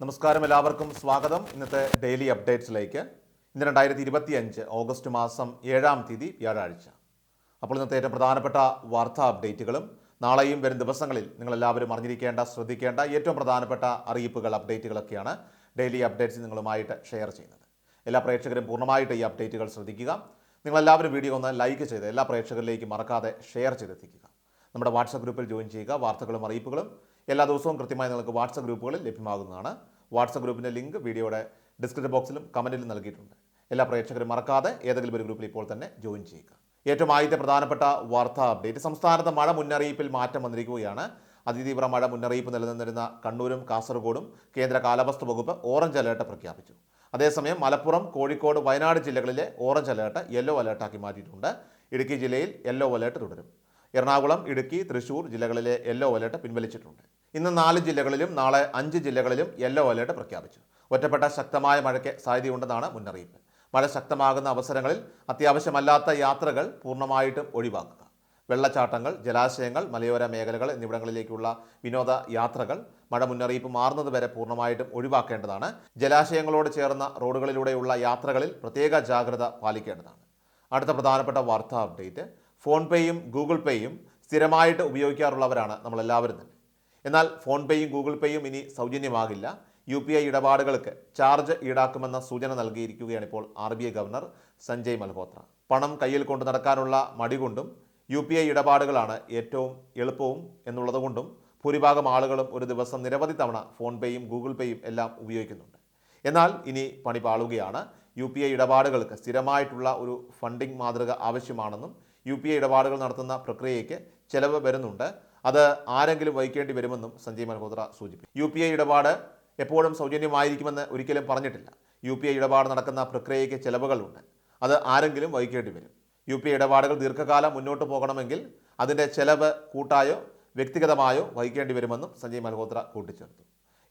നമസ്കാരം, എല്ലാവർക്കും സ്വാഗതം. ഇന്നത്തെ ഡെയിലി അപ്ഡേറ്റ്സിലേക്ക്. ഇന്ന് 2025 ഓഗസ്റ്റ് മാസം 7-ാം തീയതി വ്യാഴാഴ്ച. അപ്പോൾ ഇന്നത്തെ ഏറ്റവും പ്രധാനപ്പെട്ട വാർത്താ അപ്ഡേറ്റുകളും നാളെയും വരും ദിവസങ്ങളിൽ നിങ്ങളെല്ലാവരും അറിഞ്ഞിരിക്കേണ്ട, ശ്രദ്ധിക്കേണ്ട ഏറ്റവും പ്രധാനപ്പെട്ട അറിയിപ്പുകൾ, അപ്ഡേറ്റുകളൊക്കെയാണ് ഡെയിലി അപ്ഡേറ്റ്സ് നിങ്ങളുമായിട്ട് ഷെയർ ചെയ്യുന്നത്. എല്ലാ പ്രേക്ഷകരും പൂർണ്ണമായിട്ട് ഈ അപ്ഡേറ്റുകൾ ശ്രദ്ധിക്കുക. നിങ്ങളെല്ലാവരും വീഡിയോ ഒന്ന് ലൈക്ക് ചെയ്ത് എല്ലാ പ്രേക്ഷകരിലേക്കും മറക്കാതെ ഷെയർ ചെയ്തെത്തിക്കുക. നമ്മുടെ വാട്സപ്പ് ഗ്രൂപ്പിൽ ജോയിൻ ചെയ്യുക. വാർത്തകളും അറിയിപ്പുകളും എല്ലാ ദിവസവും കൃത്യമായി നിങ്ങൾക്ക് വാട്സപ്പ് ഗ്രൂപ്പുകളിൽ ലഭ്യമാകുന്നതാണ്. വാട്സപ്പ് ഗ്രൂപ്പിൻ്റെ ലിങ്ക് വീഡിയോയുടെ ഡിസ്ക്രിപ്ഷൻ ബോക്സിലും കമൻറ്റിലും നൽകിയിട്ടുണ്ട്. എല്ലാ പ്രേക്ഷകരും മറക്കാതെ ഏതെങ്കിലും ഒരു ഗ്രൂപ്പിൽ ഇപ്പോൾ തന്നെ ജോയിൻ ചെയ്യുക. ഏറ്റവും ആദ്യത്തെ പ്രധാനപ്പെട്ട വാർത്താ അപ്ഡേറ്റ്, സംസ്ഥാനത്ത് മഴ മുന്നറിയിപ്പിൽ മാറ്റം വന്നിരിക്കുകയാണ്. അതിതീവ്ര മഴ മുന്നറിയിപ്പ് നിലനിന്നിരുന്ന കണ്ണൂരും കാസർഗോഡും കേന്ദ്ര കാലാവസ്ഥ വകുപ്പ് ഓറഞ്ച് അലേർട്ട് പ്രഖ്യാപിച്ചു. അതേസമയം മലപ്പുറം, കോഴിക്കോട്, വയനാട് ജില്ലകളിലെ ഓറഞ്ച് അലേർട്ട് യെല്ലോ അലേർട്ടാക്കി മാറ്റിയിട്ടുണ്ട്. ഇടുക്കി ജില്ലയിൽ യെല്ലോ അലേർട്ട് തുടരും. എറണാകുളം, ഇടുക്കി, തൃശൂർ ജില്ലകളിലെ യെല്ലോ അലേർട്ട് പിൻവലിച്ചിട്ടുണ്ട്. ഇന്ന് 4 ജില്ലകളിലും നാളെ 5 ജില്ലകളിലും യെല്ലോ അലേർട്ട് പ്രഖ്യാപിച്ചു. ഒറ്റപ്പെട്ട ശക്തമായ മഴയ്ക്ക് സാധ്യതയുണ്ടെന്നാണ് മുന്നറിയിപ്പ്. മഴ ശക്തമാകുന്ന അവസരങ്ങളിൽ അത്യാവശ്യമല്ലാത്ത യാത്രകൾ പൂർണ്ണമായിട്ടും ഒഴിവാക്കുക. വെള്ളച്ചാട്ടങ്ങൾ, ജലാശയങ്ങൾ, മലയോര മേഖലകൾ എന്നിവിടങ്ങളിലേക്കുള്ള വിനോദ യാത്രകൾ മഴ മുന്നറിയിപ്പ് മാറുന്നതുവരെ പൂർണ്ണമായിട്ടും ഒഴിവാക്കേണ്ടതാണ്. ജലാശയങ്ങളോട് ചേർന്ന റോഡുകളിലൂടെയുള്ള യാത്രകളിൽ പ്രത്യേക ജാഗ്രത പാലിക്കേണ്ടതാണ്. അടുത്ത പ്രധാനപ്പെട്ട വാർത്താ അപ്ഡേറ്റ്, ഫോൺ പേയും ഗൂഗിൾ പേയും സ്ഥിരമായിട്ട് ഉപയോഗിക്കാറുള്ളവരാണ് നമ്മളെല്ലാവരും തന്നെ. എന്നാൽ ഫോൺ പേയും ഗൂഗിൾ പേയും ഇനി സൗജന്യമാകില്ല. UPI ഇടപാടുകൾക്ക് ചാർജ് ഈടാക്കുമെന്ന സൂചന നൽകിയിരിക്കുകയാണ് ഇപ്പോൾ RBI ഗവർണർ സഞ്ജയ് മൽഹോത്ര. പണം കയ്യിൽ കൊണ്ടു നടക്കാനുള്ള മടി കൊണ്ടും UPI ഇടപാടുകളാണ് ഏറ്റവും എളുപ്പവും എന്നുള്ളതുകൊണ്ടും ഭൂരിഭാഗം ആളുകളും ഒരു ദിവസം നിരവധി തവണ ഫോൺ പേയും ഗൂഗിൾ പേയും എല്ലാം ഉപയോഗിക്കുന്നുണ്ട്. എന്നാൽ ഇനി പണി പാളുകയാണ്. UPI ഇടപാടുകൾക്ക് സ്ഥിരമായിട്ടുള്ള ഒരു ഫണ്ടിംഗ് മാതൃക ആവശ്യമാണെന്നും UPI ഇടപാടുകൾ നടത്തുന്ന പ്രക്രിയയ്ക്ക് ചെലവ് വരുന്നുണ്ട്, അത് ആരെങ്കിലും വഹിക്കേണ്ടി വരുമെന്നും സഞ്ജയ് മൽഹോത്ര സൂചിപ്പിച്ചു. UPI ഇടപാട് എപ്പോഴും സൗജന്യമായിരിക്കുമെന്ന് ഒരിക്കലും പറഞ്ഞിട്ടില്ല. UPI ഇടപാട് നടക്കുന്ന പ്രക്രിയയ്ക്ക് ചെലവുകളുണ്ട്, അത് ആരെങ്കിലും വഹിക്കേണ്ടി വരും. UPI ഇടപാടുകൾ ദീർഘകാലം മുന്നോട്ട് പോകണമെങ്കിൽ അതിൻ്റെ ചെലവ് കൂട്ടായോ വ്യക്തിഗതമായോ വഹിക്കേണ്ടി വരുമെന്നും സഞ്ജയ് മൽഹോത്ര കൂട്ടിച്ചേർത്തു.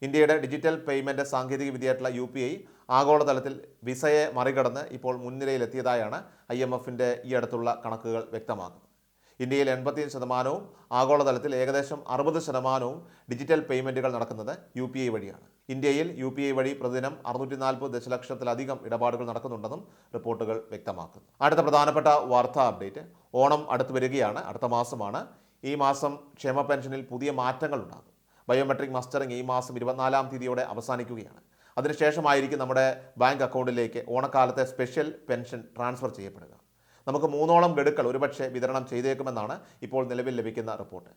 ഇന്ത്യയുടെ ഡിജിറ്റൽ പേയ്മെൻറ്റ് സാങ്കേതിക വിദ്യയായിട്ടുള്ള UPI ആഗോളതലത്തിൽ വിസയെ മറികടന്ന് ഇപ്പോൾ മുൻനിരയിലെത്തിയതായാണ് IMFൻ്റെ ഈ അടുത്തുള്ള കണക്കുകൾ വ്യക്തമാക്കുന്നത്. ഇന്ത്യയിൽ 85%, ആഗോളതലത്തിൽ ഏകദേശം 60% ഡിജിറ്റൽ പേയ്മെൻറ്റുകൾ നടക്കുന്നത് UPI വഴിയാണ്. ഇന്ത്യയിൽ UPI വഴി പ്രതിദിനം 640 ദശലക്ഷത്തിലധികം ഇടപാടുകൾ നടക്കുന്നുണ്ടെന്നും റിപ്പോർട്ടുകൾ വ്യക്തമാക്കുന്നു. അടുത്ത പ്രധാനപ്പെട്ട വാർത്താ അപ്ഡേറ്റ്, ഓണം അടുത്ത് വരികയാണ്. അടുത്ത മാസമാണ്. ഈ മാസം ക്ഷേമ പെൻഷനിൽ പുതിയ മാറ്റങ്ങൾ ഉണ്ടാകും. ബയോമെട്രിക് മസ്റ്ററിംഗ് ഈ മാസം 24-ാം തീയതിയോടെ അവസാനിക്കുകയാണ്. അതിനുശേഷമായിരിക്കും നമ്മുടെ ബാങ്ക് അക്കൗണ്ടിലേക്ക് ഓണക്കാലത്തെ സ്പെഷ്യൽ പെൻഷൻ ട്രാൻസ്ഫർ ചെയ്യപ്പെടുക. നമുക്ക് 3ഓളം ഗഡുക്കൾ ഒരുപക്ഷെ വിതരണം ചെയ്തേക്കുമെന്നാണ് ഇപ്പോൾ നിലവിൽ ലഭിക്കുന്ന റിപ്പോർട്ട്.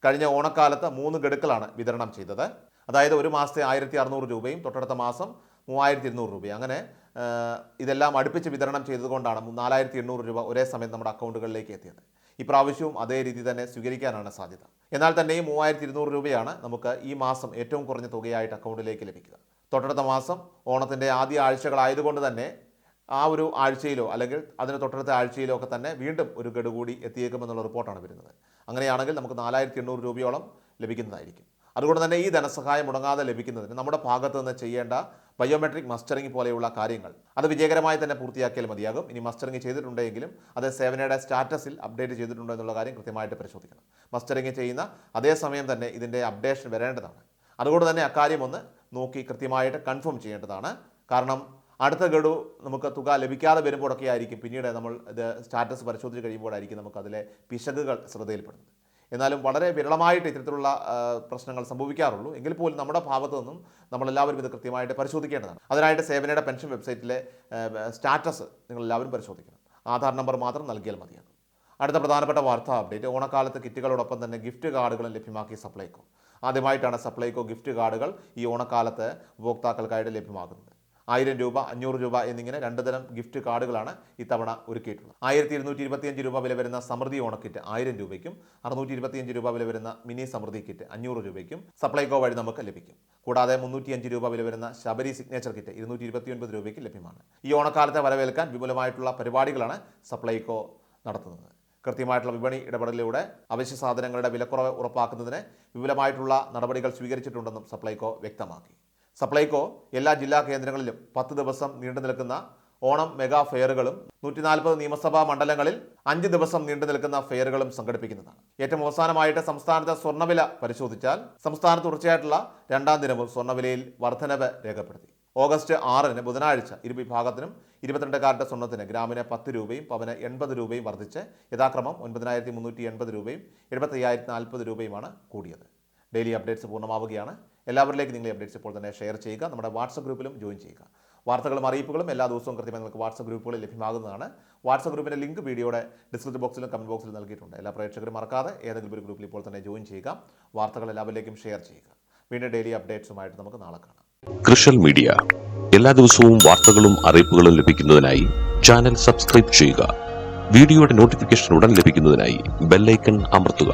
കഴിഞ്ഞ ഓണക്കാലത്ത് 3 ഗഡുക്കളാണ് വിതരണം ചെയ്തത്. അതായത് ഒരു മാസത്തെ 1600 രൂപയും തൊട്ടടുത്ത മാസം 3200 രൂപയും. അങ്ങനെ ഇതെല്ലാം അടുപ്പിച്ച് വിതരണം ചെയ്തതുകൊണ്ടാണ് 4800 രൂപ ഒരേ സമയം നമ്മുടെ അക്കൗണ്ടുകളിലേക്ക് എത്തിയത്. ഇപ്രാവശ്യവും അതേ രീതി തന്നെ സ്വീകരിക്കാനാണ് സാധ്യത. എന്നാൽ തന്നെയും 3200 രൂപയാണ് നമുക്ക് ഈ മാസം ഏറ്റവും കുറഞ്ഞ തുകയായിട്ട് അക്കൗണ്ടിലേക്ക് ലഭിക്കുക. തൊട്ടടുത്ത മാസം ഓണത്തിൻ്റെ ആദ്യ ആഴ്ചകളായതുകൊണ്ട് തന്നെ ആ ഒരു ആഴ്ചയിലോ അല്ലെങ്കിൽ അതിന് തൊട്ടടുത്ത ആഴ്ചയിലോ ഒക്കെ തന്നെ വീണ്ടും ഒരു ഗഡു കൂടി എത്തിയേക്കുമെന്നുള്ള റിപ്പോർട്ടാണ് വരുന്നത്. അങ്ങനെയാണെങ്കിൽ നമുക്ക് 4800 രൂപയോളം ലഭിക്കുന്നതായിരിക്കും. അതുകൊണ്ട് തന്നെ ഈ ധനസഹായം മുടങ്ങാതെ ലഭിക്കുന്നതിന് നമ്മുടെ ഭാഗത്തു നിന്ന് ചെയ്യേണ്ട ബയോമെട്രിക് മസ്റ്ററിംഗ് പോലെയുള്ള കാര്യങ്ങൾ അത് വിജയകരമായി തന്നെ പൂർത്തിയാക്കിയാൽ മതിയാകും. ഇനി മസ്റ്ററിംഗ് ചെയ്തിട്ടുണ്ടെങ്കിലും അത് സേവനയുടെ സ്റ്റാറ്റസിൽ അപ്ഡേറ്റ് ചെയ്തിട്ടുണ്ടോ എന്നുള്ള കാര്യം കൃത്യമായിട്ട് പരിശോധിക്കണം. മസ്റ്ററിംഗ് ചെയ്യുന്ന അതേ സമയം തന്നെ ഇതിൻ്റെ അപ്ഡേഷൻ വരേണ്ടതാണ്. അതുകൊണ്ട് തന്നെ അക്കാര്യം ഒന്ന് നോക്കി കൃത്യമായിട്ട് കൺഫേം ചെയ്യേണ്ടതാണ്. കാരണം അടുത്ത ഗഡു നമുക്ക് തുക ലഭിക്കാതെ വരുമ്പോഴൊക്കെ ആയിരിക്കും പിന്നീട് നമ്മൾ ഇത് സ്റ്റാറ്റസ് പരിശോധിച്ച് കഴിയുമ്പോഴായിരിക്കും നമുക്ക് അതിലെ പിശകുകൾ ശ്രദ്ധയിൽപ്പെടുന്നത്. എന്നാലും വളരെ വിരളമായിട്ട് ഇത്തരത്തിലുള്ള പ്രശ്നങ്ങൾ സംഭവിക്കാറുള്ളൂ. എങ്കിൽ പോലും നമ്മുടെ ഭാഗത്തു നിന്നും നമ്മളെല്ലാവരും ഇത് കൃത്യമായിട്ട് പരിശോധിക്കേണ്ടതാണ്. അതിനായിട്ട് സേവനയുടെ പെൻഷൻ വെബ്സൈറ്റിലെ സ്റ്റാറ്റസ് നിങ്ങളെല്ലാവരും പരിശോധിക്കണം. ആധാർ നമ്പർ മാത്രം നൽകിയാൽ മതിയാകും. അടുത്ത പ്രധാനപ്പെട്ട വാർത്താ അപ്ഡേറ്റ്, ഓണക്കാലത്ത് കിറ്റുകളോടൊപ്പം തന്നെ ഗിഫ്റ്റ് കാർഡുകളും ലഭ്യമാക്കി സപ്ലൈകോ. ആദ്യമായിട്ടാണ് സപ്ലൈകോ ഗിഫ്റ്റ് കാർഡുകൾ ഈ ഓണക്കാലത്ത് ഉപഭോക്താക്കൾക്കായിട്ട് ലഭ്യമാകുന്നത്. 1000 രൂപ, 500 രൂപ എന്നിങ്ങനെ 2 തരം ഗിഫ്റ്റ് കാർഡുകളാണ് ഇത്തവണ ഒരുക്കിയിട്ടുള്ളത്. 1225 രൂപ വില വരുന്ന സമൃദ്ധി ഓണക്കിറ്റ് 1000 രൂപയ്ക്കും 625 രൂപ വില വരുന്ന മിനി സമൃദ്ധി കിറ്റ് 500 രൂപയ്ക്കും സപ്ലൈകോ വഴി നമുക്ക് ലഭിക്കും. കൂടാതെ 305 രൂപ വില വരുന്ന ശബരി സിഗ്നേച്ചർ കിറ്റ് 229 രൂപയ്ക്ക് ലഭ്യമാണ്. ഈ ഓണക്കാലത്തെ വരവേൽക്കാൻ വിപുലമായിട്ടുള്ള പരിപാടികളാണ് സപ്ലൈകോ നടത്തുന്നത്. കൃത്യമായിട്ടുള്ള വിപണി ഇടപെടലിലൂടെ അവശ്യ സാധനങ്ങളുടെ വിലക്കുറവ് ഉറപ്പാക്കുന്നതിന് വിപുലമായിട്ടുള്ള നടപടികൾ സ്വീകരിച്ചിട്ടുണ്ടെന്നും സപ്ലൈകോ വ്യക്തമാക്കി. സപ്ലൈകോ എല്ലാ ജില്ലാ കേന്ദ്രങ്ങളിലും 10 ദിവസം നീണ്ടു നിൽക്കുന്ന ഓണം മെഗാ ഫെയറുകളും 140 നിയമസഭാ മണ്ഡലങ്ങളിൽ 5 ദിവസം നീണ്ടു നിൽക്കുന്ന ഫെയറുകളും സംഘടിപ്പിക്കുന്നതാണ്. ഏറ്റവും അവസാനമായിട്ട് സംസ്ഥാനത്തെ സ്വർണ്ണവില പരിശോധിച്ചാൽ സംസ്ഥാനത്ത് തുടർച്ചയായിട്ടുള്ള 2ാം ദിനവും സ്വർണ്ണവിലയിൽ വർധനവ് രേഖപ്പെടുത്തി. ഓഗസ്റ്റ് 6 ബുധനാഴ്ച ഇരു വിഭാഗത്തിനും 22 കാരറ്റ് സ്വർണ്ണത്തിന് ഗ്രാമിന് 10 രൂപയും പവന് 80 രൂപയും വർദ്ധിച്ച് യഥാക്രമം 9,380 രൂപയും 75,040 രൂപയുമാണ് കൂടിയത്. ഡെയിലി അപ്ഡേറ്റ്സ് പൂർണ്ണമാവുകയാണ്. എല്ലാവരിലേക്കും നിങ്ങൾ അപ്ഡേറ്റ്സ് ഇപ്പോൾ തന്നെ ഷെയർ ചെയ്യുക. നമ്മുടെ വാട്സപ്പ് ഗ്രൂപ്പിലും ജോയിൻ ചെയ്യുക. വാർത്തകളും അറിയിപ്പുകളും എല്ലാ ദിവസവും കൃത്യമായി നിങ്ങൾക്ക് വാട്സപ്പ് ഗ്രൂപ്പുകളിൽ ലഭ്യമാകുന്നതാണ്. വാട്സപ്പ് ഗ്രൂപ്പിൻ്റെ ലിങ്ക് വീഡിയോയുടെ ഡിസ്ക്രിപ്ഷൻ ബോക്സിലും കമൻറ്റ് ബോക്സിലും നൽകിയിട്ടുണ്ട്. എല്ലാ പ്രേക്ഷകരും മറക്കാതെ ഏതെങ്കിലും ഒരു ഗ്രൂപ്പിൽ ഇപ്പോൾ തന്നെ ജോയിൻ ചെയ്യുക. വാർത്തകൾ എല്ലാവരിലേക്കും ഷെയർ ചെയ്യുക. വീണ്ടും ഡെയിലി അപ്ഡേറ്റ്സുമായിട്ട് നമുക്ക് നാളെ കാണാം. കൃഷൽ മീഡിയ എല്ലാ ദിവസവും വാർത്തകളും അറിയിപ്പുകളും ലഭിക്കുന്നതിനായി ചാനൽ സബ്സ്ക്രൈബ് ചെയ്യുക. വീഡിയോയുടെ നോട്ടിഫിക്കേഷൻ ഉടൻ ലഭിക്കുന്നതിനായി ബെൽ ഐക്കൺ അമർത്തുക.